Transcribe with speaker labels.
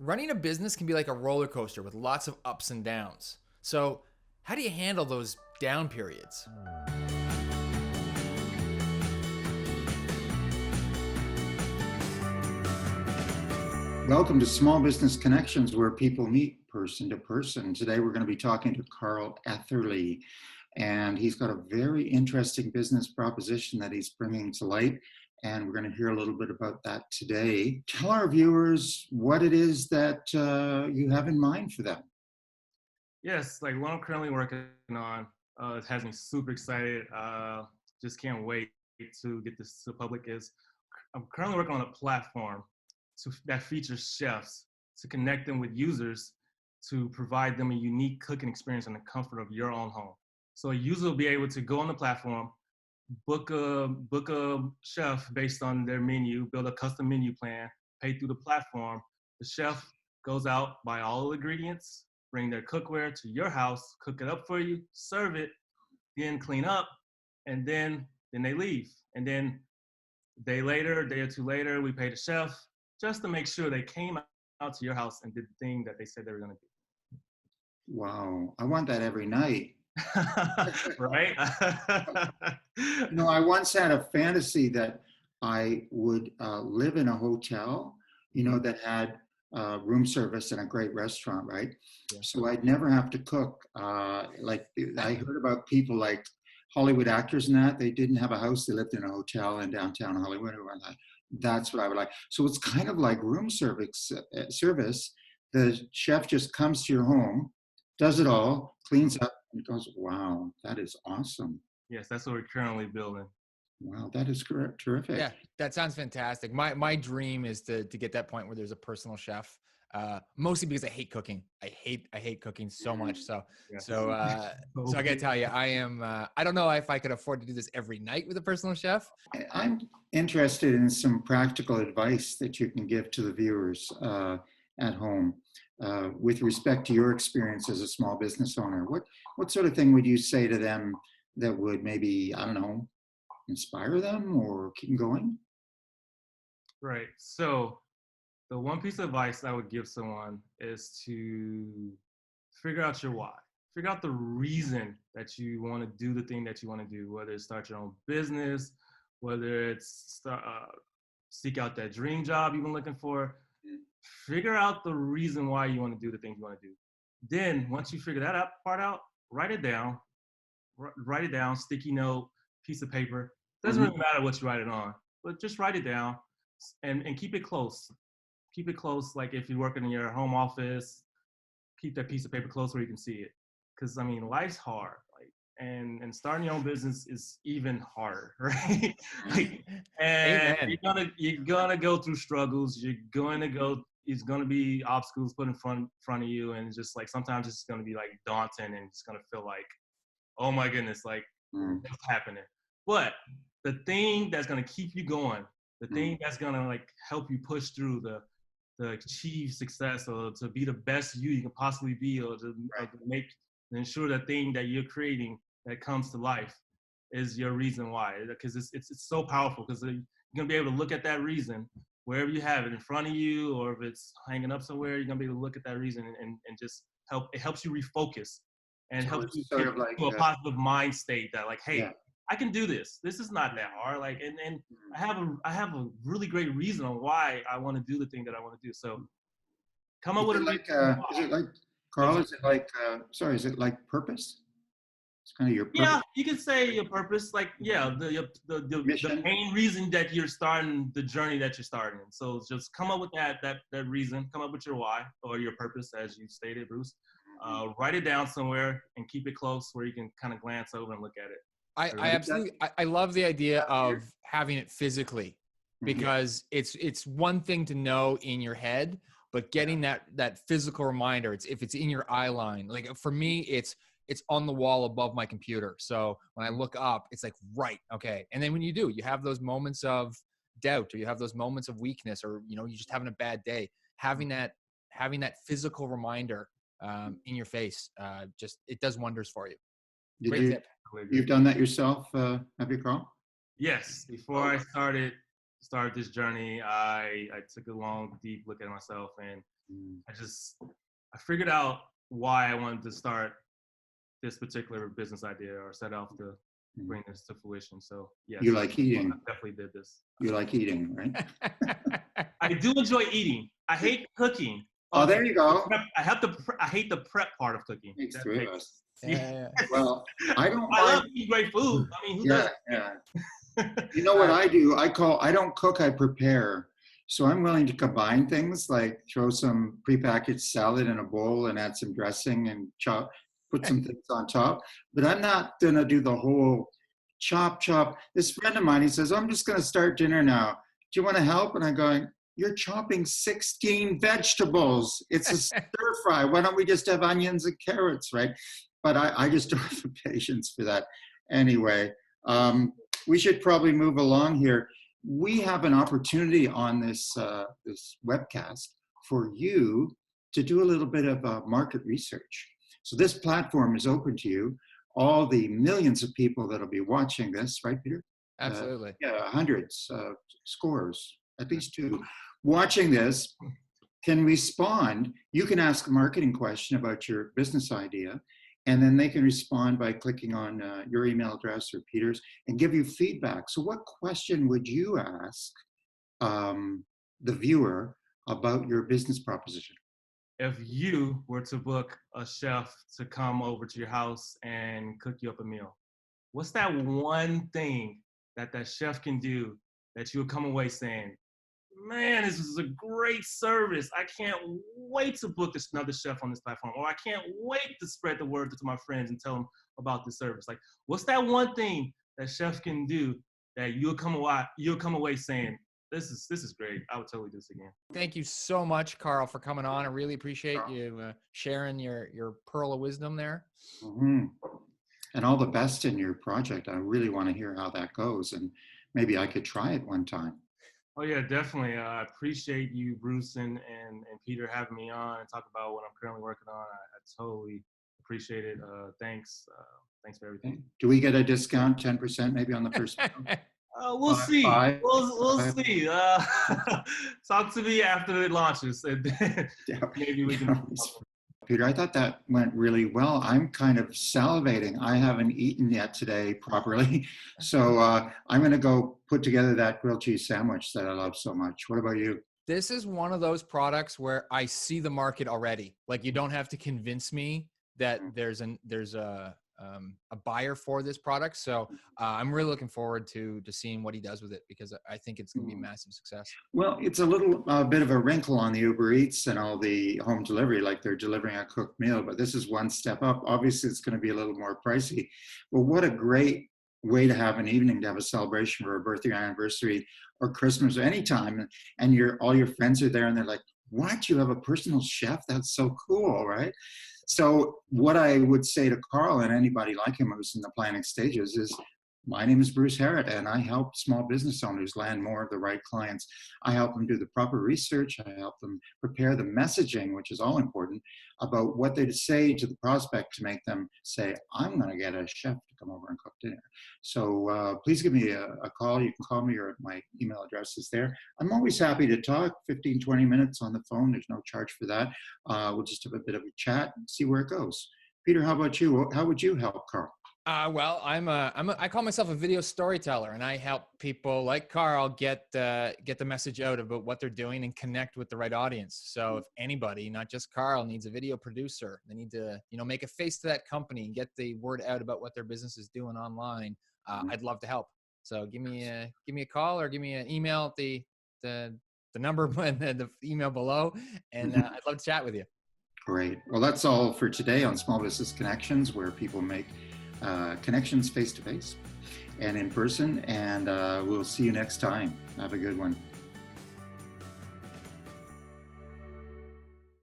Speaker 1: Running a business can be like a roller coaster with lots of ups and downs. So, how do you handle those down periods?
Speaker 2: Welcome to Small Business Connections, where people meet person to person. Today, we're going to be talking to Carl Etherly, and he's got a very interesting business proposition that he's bringing to light. And we're going to hear a little bit about that today. Tell our viewers what it is that you have in mind for them.
Speaker 3: Yes, like what I'm currently working on, it has me super excited. Just can't wait to get this to the public. I'm currently working on a platform that features chefs to connect them with users to provide them a unique cooking experience in the comfort of your own home. So a user will be able to go on the platform, book a chef based on their menu, build a custom menu plan, pay through the platform. The chef goes out, buy all the ingredients, bring their cookware to your house, cook it up for you, serve it, then clean up, and then they leave. And then a day or two later, we pay the chef just to make sure they came out to your house and did the thing that they said they were going to
Speaker 2: Wow, I want that every night.
Speaker 3: do. Right?
Speaker 2: I once had a fantasy that I would live in a hotel, that had room service and a great restaurant, right?
Speaker 3: Yeah.
Speaker 2: So I'd never have to cook. Like I heard about people like Hollywood actors and that, they didn't have a house, they lived in a hotel in downtown Hollywood. Or that. That's what I would like. So it's kind of like room service. The chef just comes to your home, does it all, cleans up, and goes, wow, that is awesome.
Speaker 3: Yes, that's what we're currently building.
Speaker 2: Wow, that is terrific.
Speaker 1: Yeah, that sounds fantastic. My dream is to get that point where there's a personal chef. Mostly because I hate cooking. I hate cooking so much. So
Speaker 3: Yeah.
Speaker 1: so I gotta tell you, I am. I don't know if I could afford to do this every night with a personal chef.
Speaker 2: I'm interested in some practical advice that you can give to the viewers at home with respect to your experience as a small business owner. What sort of thing would you say to them that would maybe, I don't know, inspire them or keep them going?
Speaker 3: Right. So the one piece of advice I would give someone is to figure out your why. Figure out the reason that you want to do the thing that you want to do, whether it's start your own business, whether it's seek out that dream job you've been looking for. Figure out the reason why you want to do the things you want to do. Then once you figure that part out, write it down. Write it down, sticky note, piece of paper. Doesn't really matter what you write it on, but just write it down and keep it close. Keep it close. Like if you're working in your home office, keep that piece of paper close where you can see it. Because I mean, life's hard. Like, and starting your own business is even harder, right? And you're gonna go through struggles. It's gonna be obstacles put in front of you, and it's just like sometimes it's gonna be like daunting, and it's gonna feel like, oh my goodness, like what's happening? But the thing that's gonna keep you going, the thing that's gonna like help you push through the achieve success or to be the best you can possibly be, or to ensure that thing that you're creating that comes to life is your reason why. Because it's so powerful, because you're gonna be able to look at that reason wherever you have it in front of you, or if it's hanging up somewhere, you're gonna be able to look at that reason and just helps you refocus and
Speaker 2: So
Speaker 3: helps you
Speaker 2: sort
Speaker 3: get
Speaker 2: of like
Speaker 3: to a positive mind state that like, hey,
Speaker 2: yeah.
Speaker 3: I can do this. This is not that hard. Like, and I have a really great reason on why I want to do the thing that I want to do. So come up with a reason.
Speaker 2: Is it like, Carl, is it like, sorry, is it like purpose? It's kind of your purpose.
Speaker 3: Yeah, you can say your purpose, like, yeah, the main reason that you're starting the journey that you're starting. So just come up with that reason, come up with your why or your purpose, as you stated, Bruce. Write it down somewhere and keep it close where you can kind of glance over and look at it.
Speaker 1: I absolutely, I love the idea of having it physically, because it's one thing to know in your head, but getting that physical reminder, if it's in your eye line, like for me, it's on the wall above my computer. So when I look up, it's like, right, okay. And then when you have those moments of doubt, or you have those moments of weakness, or you're just having a bad day, having that physical reminder in your face, just it does wonders for you. Great tip.
Speaker 2: You've done that yourself, have you, Carl?
Speaker 3: Yes. Before I started started this journey, I took a long, deep look at myself, and I figured out why I wanted to start this particular business idea or set out to bring this to fruition. So yes,
Speaker 2: You like eating.
Speaker 3: I definitely did this.
Speaker 2: You like eating, right?
Speaker 3: I do enjoy eating. I hate cooking.
Speaker 2: Oh, there you go.
Speaker 3: I hate the prep part of cooking.
Speaker 2: Makes
Speaker 3: That
Speaker 2: three of us.
Speaker 1: Yeah.
Speaker 2: Well, I don't
Speaker 3: I love
Speaker 2: mind.
Speaker 3: eating great food. I mean, who
Speaker 2: Yeah,
Speaker 3: doesn't?
Speaker 2: yeah. You know what I do? I don't cook, I prepare. So I'm willing to combine things, like throw some prepackaged salad in a bowl and add some dressing and put some things on top. But I'm not gonna do the whole chop. This friend of mine, he says, I'm just gonna start dinner now. Do you want to help? And I'm going, you're chopping 16 vegetables. It's a stir fry. Why don't we just have onions and carrots, right? But I just don't have the patience for that. Anyway, we should probably move along here. We have an opportunity on this webcast for you to do a little bit of market research. So this platform is open to you. All the millions of people that'll be watching this, right, Peter?
Speaker 1: Absolutely.
Speaker 2: Yeah, hundreds, scores, at least two, watching this can respond. You can ask a marketing question about your business idea, and then they can respond by clicking on your email address or Peter's and give you feedback. So what question would you ask the viewer about your business proposition?
Speaker 3: If you were to book a chef to come over to your house and cook you up a meal, what's that one thing that chef can do that you'll come away saying, man, this is a great service. I can't wait to book another chef on this platform, or I can't wait to spread the word to my friends and tell them about this service. Like, what's that one thing that chef can do that you'll come away saying, this is great. I would totally do this again.
Speaker 1: Thank you so much, Carl, for coming on. I really appreciate you sharing your pearl of wisdom there.
Speaker 2: Mm-hmm. And all the best in your project. I really want to hear how that goes, and maybe I could try it one time.
Speaker 3: Oh yeah, definitely. I appreciate you, Bruce and Peter, having me on and talk about what I'm currently working on. I totally appreciate it. Thanks for everything.
Speaker 2: Do we get a discount, 10% maybe on the first meal?
Speaker 3: We'll see.
Speaker 2: Five.
Speaker 3: We'll see. Talk to me after it launches, and maybe we can.
Speaker 2: Peter, I thought that went really well. I'm kind of salivating. I haven't eaten yet today properly. So I'm going to go put together that grilled cheese sandwich that I love so much. What about you?
Speaker 1: This is one of those products where I see the market already. Like, you don't have to convince me that there's a buyer for this product. So I'm really looking forward to seeing what he does with it, because I think it's going to be a massive success. Well,
Speaker 2: it's a little bit of a wrinkle on the Uber Eats and all the home delivery, like they're delivering a cooked meal, but this is one step up. Obviously, it's going to be a little more pricey. But what a great way to have an evening, to have a celebration for a birthday or anniversary or Christmas or any time. And all your friends are there and they're like, what? You have a personal chef? That's so cool, right? So what I would say to Carl and anybody like him who's in the planning stages is, my name is Bruce Harrett, and I help small business owners land more of the right clients. I help them do the proper research. I help them prepare the messaging, which is all important, about what they say to the prospect to make them say, I'm going to get a chef to come over and cook dinner. So please give me a call. You can call me, or my email address is there. I'm always happy to talk 15, 20 minutes on the phone. There's no charge for that. We'll just have a bit of a chat and see where it goes. Peter, how about you? How would you help Carl?
Speaker 1: Well, I call myself a video storyteller, and I help people like Carl get the message out about what they're doing and connect with the right audience. So if anybody, not just Carl, needs a video producer, they need to, make a face to that company and get the word out about what their business is doing online. I'd love to help. So give me a call, or give me an email at the number and the email below, and I'd love to chat with you.
Speaker 2: Great. Well, that's all for today on Small Business Connections, where people make connections face-to-face and in person, and we'll see you next time. Have a good one.